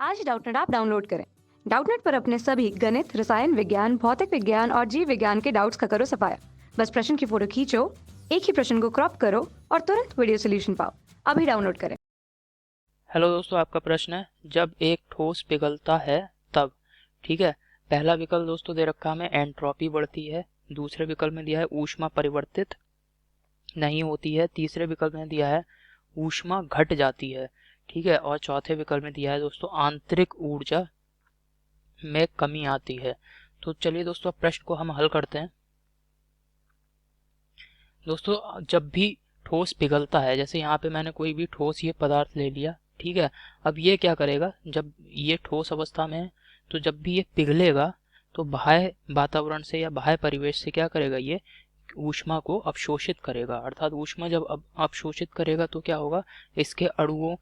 आज Doubtnut app download करें। Doubtnut पर अपने सभी गणित, रसायन विज्ञान, भौतिक विज्ञान और जीव विज्ञान के डाउट्स का करो सफाया। बस प्रश्न की फोटो खींचो, एक ही प्रश्न को क्रॉप करो और तुरंत वीडियो सोल्यूशन पाओ। अभी डाउनलोड करें। हेलो दोस्तों, आपका प्रश्न है जब एक ठोस पिघलता है तब। ठीक है, पहला विकल्प दोस्तों दे रखा हमें एंट्रोपी बढ़ती है, दूसरे विकल्प में दिया है ऊष्मा परिवर्तित नहीं होती है, तीसरे विकल्प में दिया है ऊष्मा घट जाती है। ठीक है, और चौथे विकल्प में दिया है दोस्तों आंतरिक ऊर्जा में कमी आती है। तो चलिए दोस्तों अब प्रश्न को हम हल करते हैं। दोस्तों जब भी ठोस पिघलता है, जैसे यहाँ पे मैंने कोई भी ठोस ये पदार्थ ले लिया, ठीक है, अब ये क्या करेगा, जब ये ठोस अवस्था में है तो जब भी ये पिघलेगा तो बाह्य वातावरण से या बाह्य परिवेश से क्या करेगा, ये ऊष्मा को अवशोषित करेगा। अर्थात ऊष्मा जब अवशोषित करेगा तो क्या होगा, इसके अणुओं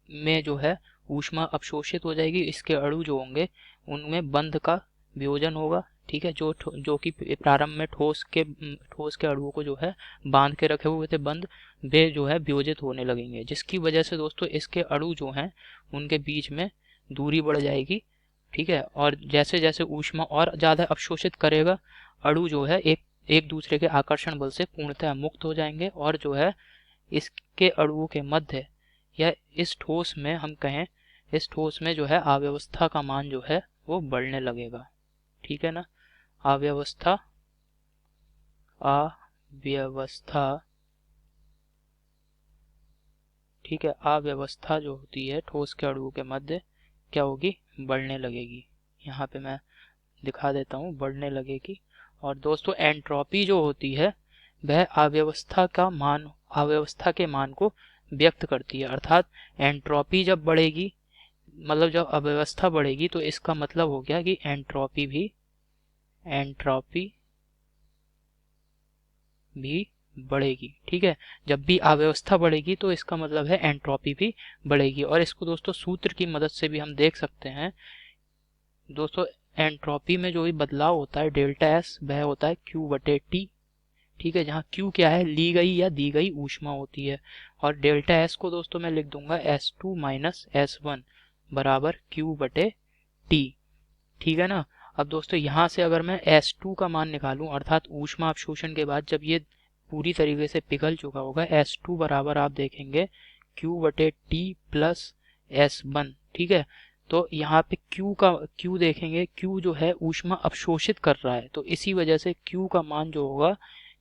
में जो है ऊष्मा अवशोषित हो जाएगी, इसके अणु जो होंगे उनमें बंध का वियोजन होगा। ठीक है, जो कि प्रारंभ में ठोस के अणुओं को जो है बांध के रखे हुए थे बंध, वे जो है वियोजित होने लगेंगे, जिसकी वजह से दोस्तों इसके अणु जो हैं उनके बीच में दूरी बढ़ जाएगी। ठीक है, और जैसे जैसे ऊष्मा और ज़्यादा अवशोषित करेगा, अणु जो है एक एक दूसरे के आकर्षण बल से पूर्णतः मुक्त हो जाएंगे, और जो है इसके अणुओं के मध्य या इस ठोस में हम कहें, इस ठोस में जो है अव्यवस्था का मान जो है वो बढ़ने लगेगा। ठीक है ना, अव्यवस्था अव्यवस्था ठीक है, अव्यवस्था जो होती है ठोस के अणुओं के मध्य क्या होगी, बढ़ने लगेगी। यहाँ पे मैं दिखा देता हूँ, बढ़ने लगेगी। और दोस्तों एंट्रोपी जो होती है वह अव्यवस्था के मान को व्यक्त करती है। अर्थात एंट्रोपी जब बढ़ेगी, मतलब जब अव्यवस्था बढ़ेगी, तो इसका मतलब हो गया कि एंट्रोपी भी बढ़ेगी। ठीक है, जब भी अव्यवस्था बढ़ेगी तो इसका मतलब है एंट्रोपी भी बढ़ेगी। और इसको दोस्तों सूत्र की मदद से भी हम देख सकते हैं। दोस्तों एंट्रोपी में जो भी बदलाव होता है डेल्टा एस, वह होता है क्यू बटे टी। ठीक है, जहाँ क्यू क्या है, ली गई या दी गई ऊष्मा होती है, और डेल्टा एस को दोस्तों मैं लिख दूंगा S2 माइनस S1 बराबर क्यू बटे टी। ठीक है ना। अब दोस्तों यहाँ से अगर मैं S2 का मान निकालूं, अर्थात ऊष्मा अवशोषण के बाद जब ये पूरी तरीके से पिघल चुका होगा, S2 बराबर आप देखेंगे Q बटे टी प्लस S1। ठीक है, तो यहाँ पे Q देखेंगे, Q जो है ऊष्मा अवशोषित कर रहा है, तो इसी वजह से Q का मान जो होगा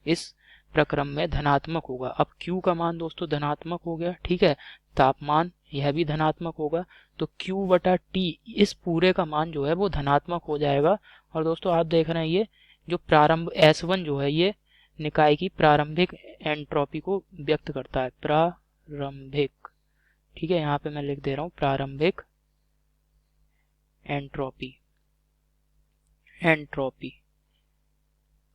इस प्रक्रम में धनात्मक होगा। अब Q का मान दोस्तों धनात्मक हो गया। ठीक है, तापमान यह भी धनात्मक होगा, तो Q बटा टी इस पूरे का मान जो है वो धनात्मक हो जाएगा। और दोस्तों आप देख रहे हैं ये जो प्रारंभ S1 जो है ये निकाय की प्रारंभिक एंट्रोपी को व्यक्त करता है, प्रारंभिक। ठीक है, यहाँ पे मैं लिख दे रहा हूँ प्रारंभिक एंट्रोपी।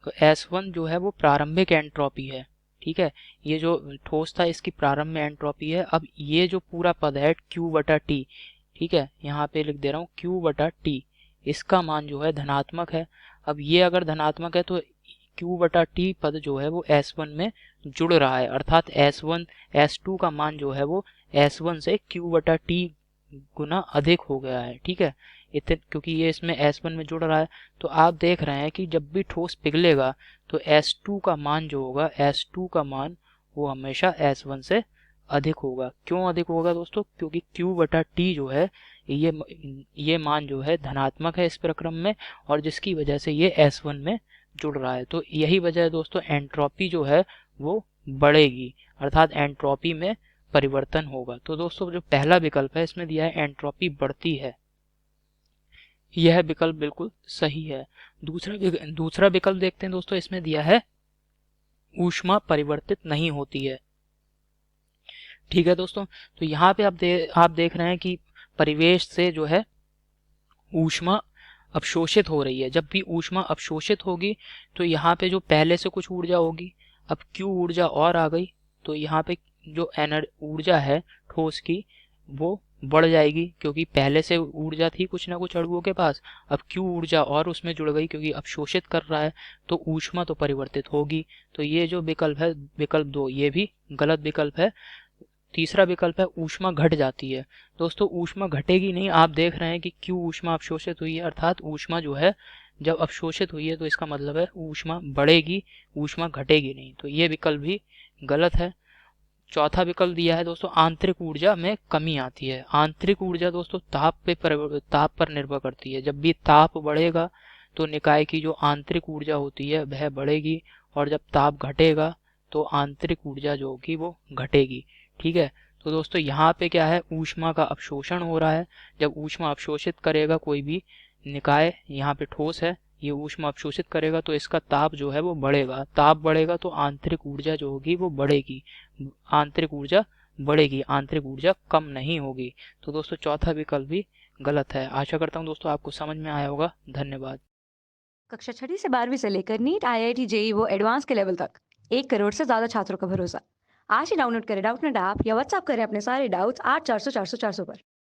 तो S1 जो है वो प्रारंभिक एंट्रोपी है। ठीक है, ये जो ठोस था इसकी प्रारंभ में एंट्रोपी है। अब ये जो पूरा पद है Q बटा टी, ठीक है, यहाँ पे लिख दे रहा हूँ Q बटा टी, इसका मान जो है धनात्मक है। अब ये अगर धनात्मक है तो Q बटा टी पद जो है वो S1 में जुड़ रहा है, अर्थात S2 का मान जो है वो S1 से Q बटा टी गुना अधिक हो गया है। ठीक है, इतने क्योंकि ये इसमें S1 में जुड़ रहा है, तो आप देख रहे हैं कि जब भी ठोस पिघलेगा तो S2 का मान जो होगा, S2 का मान वो हमेशा S1 से अधिक होगा। क्यों अधिक होगा दोस्तों, क्योंकि Q बटा टी जो है ये मान जो है धनात्मक है इस प्रक्रम में, और जिसकी वजह से ये S1 में जुड़ रहा है। तो यही वजह है दोस्तों एंट्रोपी जो है वो बढ़ेगी, अर्थात एंट्रोपी में परिवर्तन होगा। तो दोस्तों जो पहला विकल्प है इसमें दिया है एंट्रोपी बढ़ती है, यह विकल्प बिल्कुल सही है। दूसरा विकल्प देखते हैं दोस्तों, इसमें दिया है ऊष्मा परिवर्तित नहीं होती है। ठीक है दोस्तों, तो यहाँ पे आप देख रहे हैं कि परिवेश से जो है ऊष्मा अवशोषित हो रही है। जब भी ऊष्मा अवशोषित होगी तो यहाँ पे जो पहले से कुछ ऊर्जा होगी, अब Q ऊर्जा और आ गई, तो यहाँ पे जो ऊर्जा है ठोस की वो बढ़ जाएगी, क्योंकि पहले से ऊर्जा थी कुछ ना कुछ अणुओं के पास, अब Q ऊर्जा और उसमें जुड़ गई क्योंकि अवशोषित कर रहा है, तो ऊष्मा तो परिवर्तित होगी। तो ये जो विकल्प है, विकल्प 2, ये भी गलत विकल्प है। तीसरा विकल्प है ऊष्मा घट जाती है। दोस्तों ऊष्मा घटेगी नहीं, आप देख रहे हैं कि क्यों ऊष्मा अवशोषित हुई है, अर्थात ऊष्मा जो है जब अवशोषित हुई है तो इसका मतलब है ऊष्मा बढ़ेगी, ऊष्मा घटेगी नहीं। तो ये विकल्प भी गलत है। चौथा विकल्प दिया है दोस्तों आंतरिक ऊर्जा में कमी आती है। आंतरिक ऊर्जा दोस्तों ताप पर निर्भर करती है। जब भी ताप बढ़ेगा तो निकाय की जो आंतरिक ऊर्जा होती है वह बढ़ेगी, और जब ताप घटेगा तो आंतरिक ऊर्जा जो होगी वो घटेगी। ठीक है, तो दोस्तों यहाँ पे क्या है, ऊष्मा का अवशोषण हो रहा है। जब ऊष्मा अवशोषित करेगा कोई भी निकाय, यहाँ पे ठोस है, ये ऊष्मा अवशोषित करेगा तो इसका ताप जो है वो बढ़ेगा। ताप बढ़ेगा तो आंतरिक ऊर्जा जो होगी वो बढ़ेगी, आंतरिक ऊर्जा बढ़ेगी, आंतरिक ऊर्जा कम नहीं होगी। तो दोस्तों चौथा विकल्प भी गलत है। आशा करता हूँ दोस्तों आपको समझ में आया होगा। धन्यवाद। कक्षा 6वीं से 12वीं से लेकर नीट, आईआईटी, जेईई वो एडवांस के लेवल तक 1 करोड़ से ज्यादा छात्रों का भरोसा। आज ही डाउनलोड करें डाउटनेट ऐप या व्हाट्सएप करें अपने सारे डाउट्स 8400 400 400 पर।